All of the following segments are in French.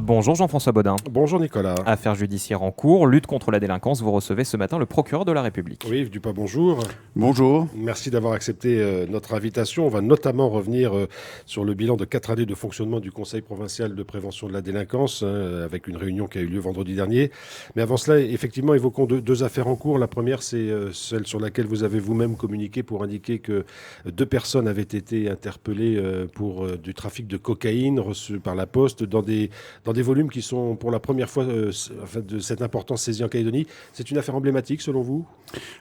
Bonjour Jean-François Bodin. Bonjour Nicolas. Affaire judiciaire en cours, lutte contre la délinquance, vous recevez ce matin le procureur de la République. Oui, Yves Dupin, bonjour. Bonjour. Merci d'avoir accepté notre invitation. On va notamment revenir sur le bilan de 4 années de fonctionnement du Conseil provincial de prévention de la délinquance, avec une réunion qui a eu lieu vendredi dernier. Mais avant cela, effectivement, évoquons deux affaires en cours. La première, c'est celle sur laquelle vous avez vous-même communiqué pour indiquer que 2 personnes avaient été interpellées pour du trafic de cocaïne reçu par la Poste dans des volumes qui sont pour la première fois de cette importance saisis en Calédonie. C'est une affaire emblématique selon vous ?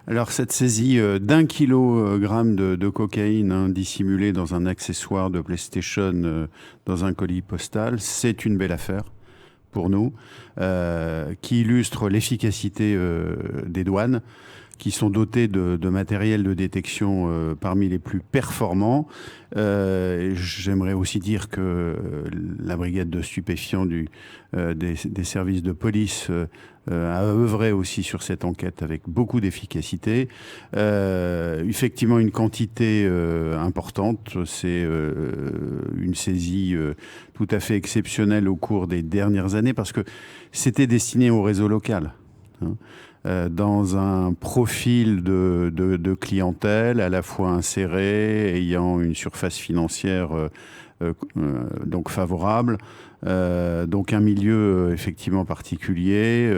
Alors cette saisie d'1 kilogramme de cocaïne dissimulée dans un accessoire de PlayStation dans un colis postal, c'est une belle affaire pour nous, qui illustre l'efficacité des douanes, qui sont dotés de matériel de détection parmi les plus performants. J'aimerais aussi dire que la brigade de stupéfiants des services de police a œuvré aussi sur cette enquête avec beaucoup d'efficacité. Effectivement, une quantité importante. C'est une saisie tout à fait exceptionnelle au cours des dernières années parce que c'était destiné au réseau local. Dans un profil de clientèle à la fois insérée, ayant une surface financière donc favorable, donc un milieu effectivement particulier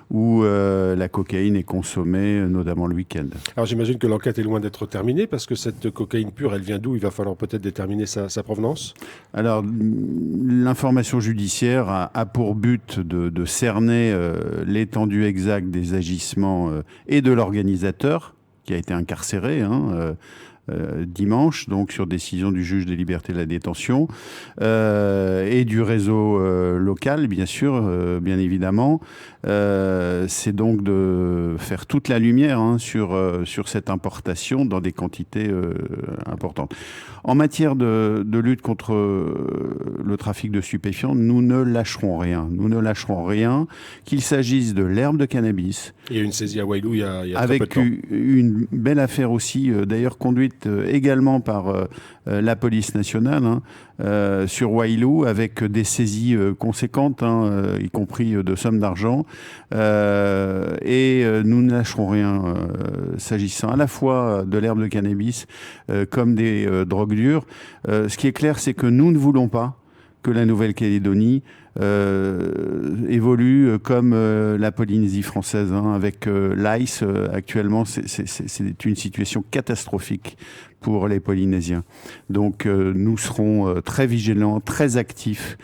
où la cocaïne est consommée, notamment le week-end. Alors j'imagine que l'enquête est loin d'être terminée parce que cette cocaïne pure, elle vient d'où ? Il va falloir peut-être déterminer sa provenance. Alors l'information judiciaire a pour but de cerner l'étendue exacte des agissements et de l'organisateur qui a été incarcéré dimanche, donc sur décision du juge des libertés de la détention, et du réseau local, bien sûr, bien évidemment. C'est donc de faire toute la lumière sur cette importation dans des quantités importantes. En matière de lutte contre le trafic de stupéfiants, nous ne lâcherons rien. Nous ne lâcherons rien, qu'il s'agisse de l'herbe de cannabis. Il y a eu une saisie à Waialou il y a très peu de avec temps. une belle affaire aussi, d'ailleurs conduite également par la police nationale sur Waialou, avec des saisies conséquentes, y compris de sommes d'argent. Et nous ne lâcherons rien s'agissant à la fois de l'herbe de cannabis comme des drogues dures. Ce qui est clair, c'est que nous ne voulons pas que la Nouvelle-Calédonie évolue comme la Polynésie française, avec l'ICE. Actuellement, c'est une situation catastrophique pour les Polynésiens. Donc nous serons très vigilants, très actifs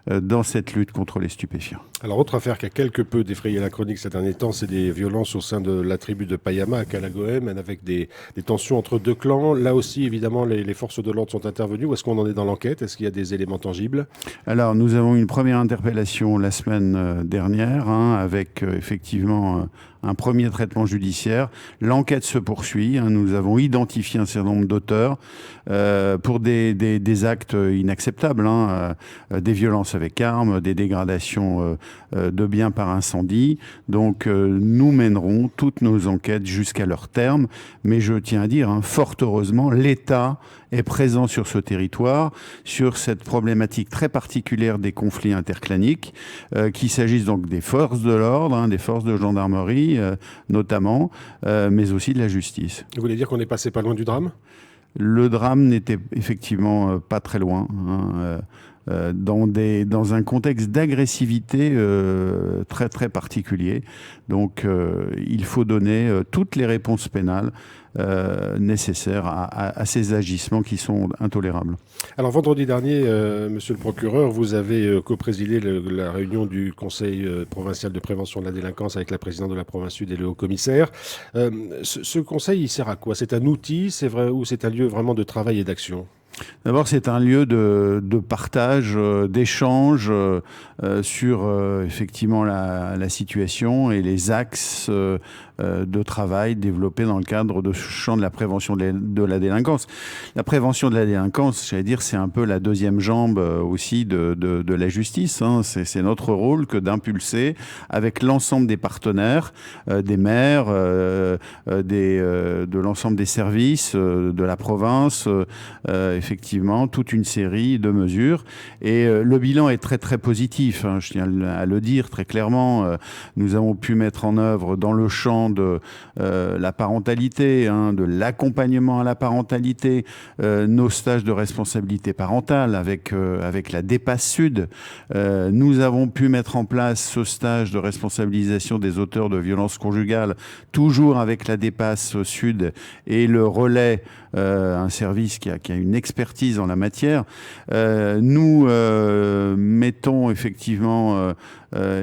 dans cette lutte contre les stupéfiants. Alors, autre affaire qui a quelque peu défrayé la chronique ces derniers temps, c'est des violences au sein de la tribu de Payama à Calagoem, avec des tensions entre 2 clans. Là aussi, évidemment, les forces de l'ordre sont intervenues. Où est-ce qu'on en est dans l'enquête ? Est-ce qu'il y a des éléments tangibles ? Alors, nous avons une première interpellation la semaine dernière, avec effectivement un premier traitement judiciaire. L'enquête se poursuit. Nous avons identifié un certain nombre d'auteurs pour des actes inacceptables, des violences avec armes, des dégradations de biens par incendie. Donc nous mènerons toutes nos enquêtes jusqu'à leur terme. Mais je tiens à dire, fort heureusement, l'État est présent sur ce territoire, sur cette problématique très particulière des conflits interclaniques, qu'il s'agisse donc des forces de l'ordre, des forces de gendarmerie notamment, mais aussi de la justice. Vous voulez dire qu'on est passé pas loin du drame ? Le drame n'était effectivement pas très loin. Dans un contexte d'agressivité très très particulier. Donc il faut donner toutes les réponses pénales nécessaires à ces agissements qui sont intolérables. Alors vendredi dernier, monsieur le procureur, vous avez coprésidé la réunion du Conseil provincial de prévention de la délinquance avec la présidente de la province sud et le haut-commissaire. Ce conseil, il sert à quoi ? C'est un outil, c'est vrai, ou c'est un lieu vraiment de travail et d'action ? D'abord, c'est un lieu de partage, d'échange sur effectivement la situation et les axes de travail développé dans le cadre de ce champ de la prévention de la délinquance. La prévention de la délinquance, j'allais dire, c'est un peu la deuxième jambe aussi de la justice. Hein. C'est notre rôle que d'impulser avec l'ensemble des partenaires, des maires, de l'ensemble des services, de la province, effectivement, toute une série de mesures. Et le bilan est très très positif, hein, je tiens à le dire très clairement. Nous avons pu mettre en œuvre dans le champ de la parentalité, hein, de l'accompagnement à la parentalité, nos stages de responsabilité parentale avec la DEPAS Sud. Nous avons pu mettre en place ce stage de responsabilisation des auteurs de violences conjugales, toujours avec la DEPAS Sud et le relais, un service qui a une expertise en la matière. Nous mettons effectivement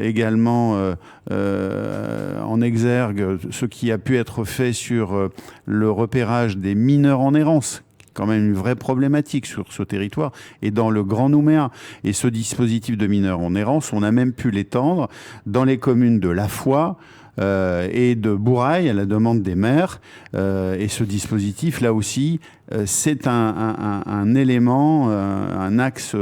également en exergue ce qui a pu être fait sur le repérage des mineurs en errance, quand même une vraie problématique sur ce territoire et dans le Grand Nouméa. Et ce dispositif de mineurs en errance, on a même pu l'étendre dans les communes de La Foix et de Bourail à la demande des maires. Et ce dispositif, là aussi, c'est un élément, un axe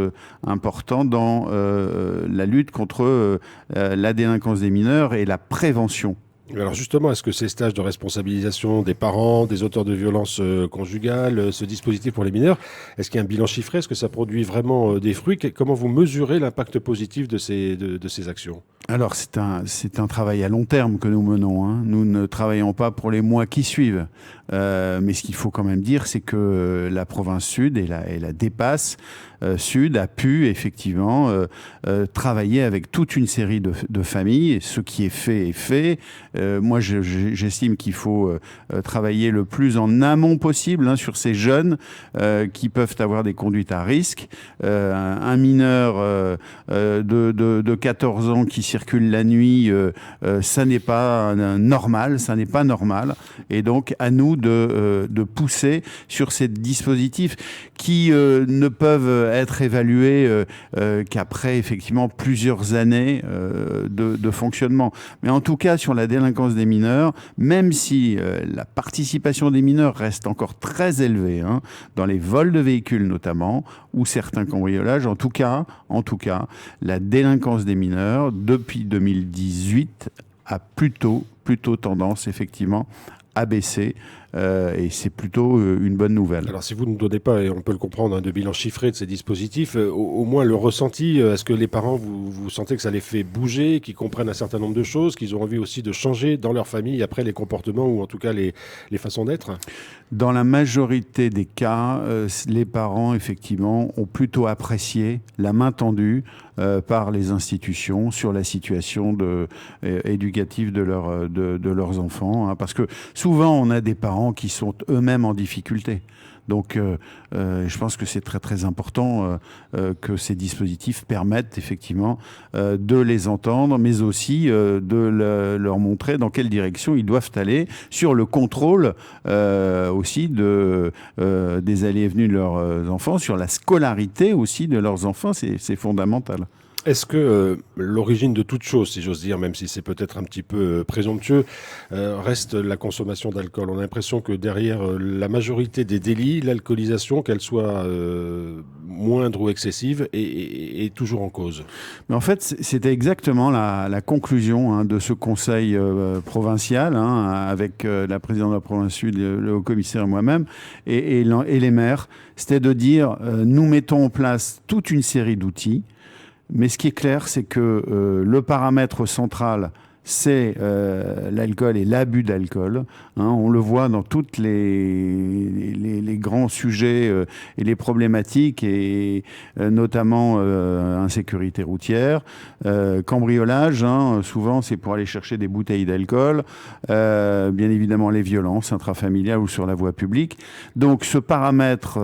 important dans la lutte contre la délinquance des mineurs et la prévention. Alors justement, est-ce que ces stages de responsabilisation des parents, des auteurs de violences conjugales, ce dispositif pour les mineurs, est-ce qu'il y a un bilan chiffré? Est-ce que ça produit vraiment des fruits? Comment vous mesurez l'impact positif de ces actions? Alors c'est un travail à long terme que nous menons, hein. Nous ne travaillons pas pour les mois qui suivent. Mais ce qu'il faut quand même dire, c'est que la province Sud et la DEPAS Sud a pu effectivement travailler avec toute une série de familles. Et ce qui est fait est fait. Moi, j'estime qu'il faut travailler le plus en amont possible, hein, sur ces jeunes qui peuvent avoir des conduites à risque. Un mineur de 14 ans qui circule la nuit, ça n'est pas normal, ça n'est pas normal. Et donc, à nous de pousser sur ces dispositifs qui ne peuvent être évalués qu'après effectivement plusieurs années de fonctionnement. Mais en tout cas, sur la délinquance des mineurs, même si la participation des mineurs reste encore très élevée, hein, dans les vols de véhicules notamment, ou certains cambriolages, en tout cas, la délinquance des mineurs, depuis 2018, a plutôt tendance effectivement à baisser. Et c'est plutôt une bonne nouvelle. Alors si vous ne donnez pas, et on peut le comprendre, hein, de bilan chiffré de ces dispositifs, au moins le ressenti, est-ce que les parents, vous sentez que ça les fait bouger, qu'ils comprennent un certain nombre de choses, qu'ils ont envie aussi de changer dans leur famille après les comportements ou en tout cas les façons d'être? Dans la majorité des cas, les parents, effectivement, ont plutôt apprécié la main tendue par les institutions sur la situation éducative de leurs enfants, hein, parce que souvent on a des parents qui sont eux-mêmes en difficulté. Donc, je pense que c'est très très important que ces dispositifs permettent effectivement de les entendre, mais aussi de leur montrer dans quelle direction ils doivent aller sur le contrôle aussi des allées et venues de leurs enfants, sur la scolarité aussi de leurs enfants, c'est fondamental. Est-ce que l'origine de toute chose, si j'ose dire, même si c'est peut-être un petit peu présomptueux, reste la consommation d'alcool? On a l'impression que derrière la majorité des délits, l'alcoolisation, qu'elle soit moindre ou excessive, est toujours en cause. Mais en fait, c'était exactement la conclusion, hein, de ce conseil provincial, hein, avec la présidente de la province Sud, le haut-commissaire et moi-même, et les maires. C'était de dire, nous mettons en place toute une série d'outils. Mais ce qui est clair, c'est que le paramètre central, c'est l'alcool et l'abus d'alcool. Hein, on le voit dans toutes les grands sujets et les problématiques, et notamment insécurité routière, cambriolage. Hein, souvent, c'est pour aller chercher des bouteilles d'alcool. Bien évidemment, les violences intrafamiliales ou sur la voie publique. Donc, ce paramètre,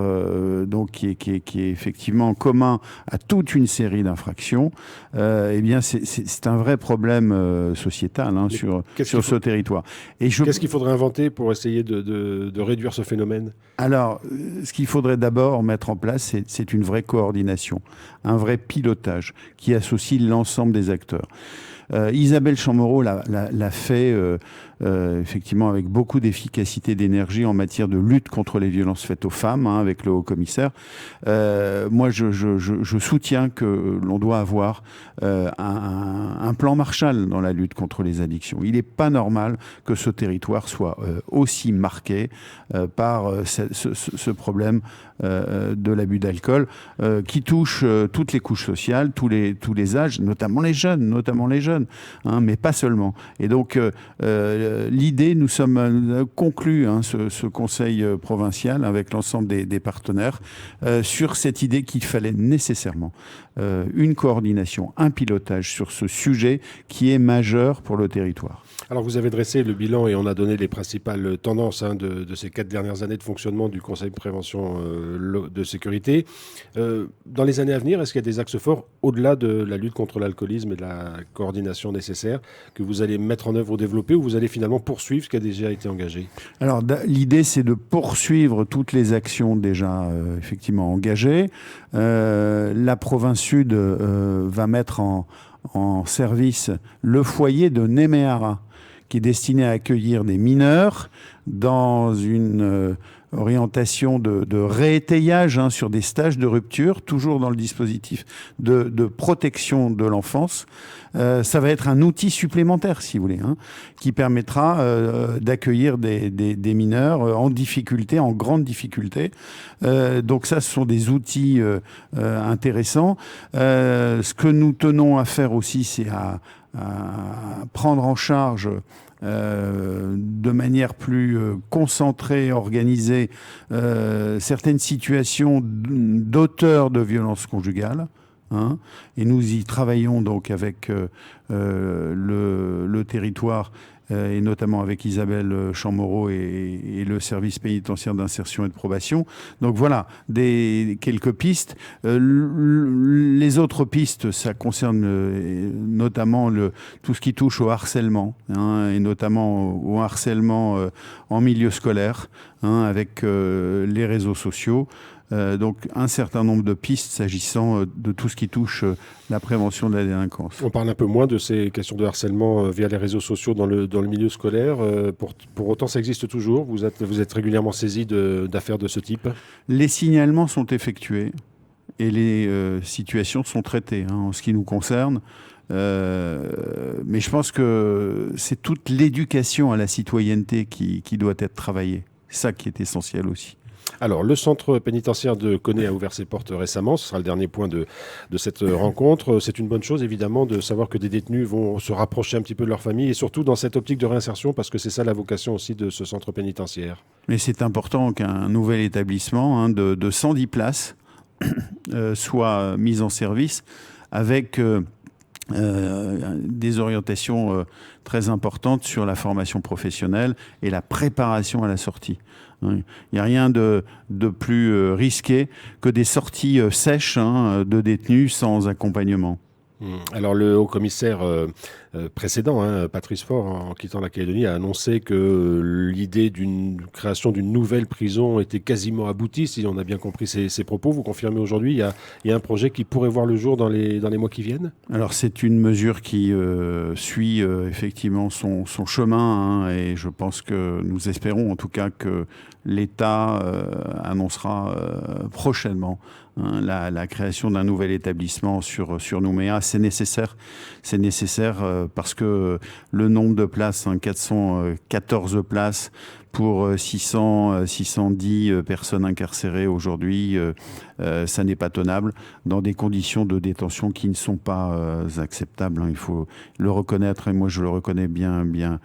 donc qui est effectivement commun à toute une série d'infractions, eh bien, c'est un vrai problème sociétal, hein, sur ce territoire. Qu'est-ce qu'il faudrait inventer pour essayer de réduire ce phénomène? Alors, ce qu'il faudrait d'abord mettre en place, c'est une vraie coordination, un vrai pilotage qui associe l'ensemble des acteurs. Isabelle Chamorro l'a fait effectivement avec beaucoup d'efficacité d'énergie en matière de lutte contre les violences faites aux femmes, avec le haut-commissaire. Moi, je soutiens que l'on doit avoir un plan Marshall dans la lutte contre les addictions. Il n'est pas normal que ce territoire soit aussi marqué par ce problème de l'abus d'alcool qui touche toutes les couches sociales, tous les âges, notamment les jeunes, mais pas seulement. Et donc l'idée, nous sommes conclus ce conseil provincial avec l'ensemble des partenaires sur cette idée qu'il fallait nécessairement une coordination, un pilotage sur ce sujet qui est majeur pour le territoire. Alors vous avez dressé le bilan et on a donné les principales tendances de ces 4 dernières années de fonctionnement du Conseil de prévention de sécurité. Dans les années à venir, est-ce qu'il y a des axes forts au-delà de la lutte contre l'alcoolisme et de la coordination nécessaire que vous allez mettre en œuvre ou développer, ou vous allez finalement poursuivre ce qui a déjà été engagé? Alors l'idée, c'est de poursuivre toutes les actions déjà effectivement engagées. La province Sud va mettre en service le foyer de Néméara, qui est destiné à accueillir des mineurs dans une orientation de réétayage sur des stages de rupture, toujours dans le dispositif de protection de l'enfance. Ça va être un outil supplémentaire, si vous voulez, qui permettra d'accueillir des mineurs en difficulté, en grande difficulté. Donc ça, ce sont des outils intéressants. Ce que nous tenons à faire aussi, c'est à prendre en charge de manière plus concentrée, organisée, certaines situations d'auteurs de violences conjugales. Et nous y travaillons donc avec le territoire et notamment avec Isabelle Chamorro et le service pénitentiaire d'insertion et de probation. Donc voilà, quelques pistes. Les autres pistes, ça concerne notamment tout ce qui touche au harcèlement, et notamment au harcèlement en milieu scolaire, avec les réseaux sociaux. Donc un certain nombre de pistes s'agissant de tout ce qui touche la prévention de la délinquance. On parle un peu moins de ces questions de harcèlement via les réseaux sociaux dans le milieu scolaire. Pour autant, ça existe toujours. Vous êtes régulièrement saisi d'affaires de ce type? Les signalements sont effectués et les situations sont traitées en ce qui nous concerne. Mais je pense que c'est toute l'éducation à la citoyenneté qui doit être travaillée. C'est ça qui est essentiel aussi. Alors, le centre pénitentiaire de Koné a ouvert ses portes récemment. Ce sera le dernier point de cette rencontre. C'est une bonne chose, évidemment, de savoir que des détenus vont se rapprocher un petit peu de leur famille et surtout dans cette optique de réinsertion, parce que c'est ça la vocation aussi de ce centre pénitentiaire. Mais c'est important qu'un nouvel établissement de 110 places soit mis en service avec des orientations très importantes sur la formation professionnelle et la préparation à la sortie. Il n'y a rien de plus risqué que des sorties sèches de détenus sans accompagnement. Alors le haut-commissaire précédent, Patrice Faure, en quittant la Calédonie, a annoncé que l'idée d'une création d'une nouvelle prison était quasiment aboutie, si on a bien compris ses propos. Vous confirmez aujourd'hui, il y a un projet qui pourrait voir le jour dans les mois qui viennent? Alors c'est une mesure qui suit effectivement son chemin, et je pense que nous espérons en tout cas que l'État annoncera prochainement la création d'un nouvel établissement sur Nouméa. C'est nécessaire parce que le nombre de places, 414 places pour 610 personnes incarcérées aujourd'hui, ça n'est pas tenable dans des conditions de détention qui ne sont pas acceptables. Il faut le reconnaître, et moi je le reconnais bien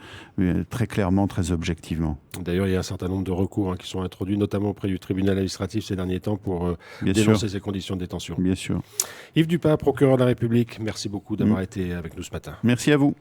très clairement, très objectivement. D'ailleurs, il y a un certain nombre de recours qui sont introduits, notamment auprès du tribunal administratif ces derniers temps, pour dénoncer ces conditions de détention. Bien sûr. Yves Dupin, procureur de la République, merci beaucoup d'avoir été avec nous ce matin. Merci à vous.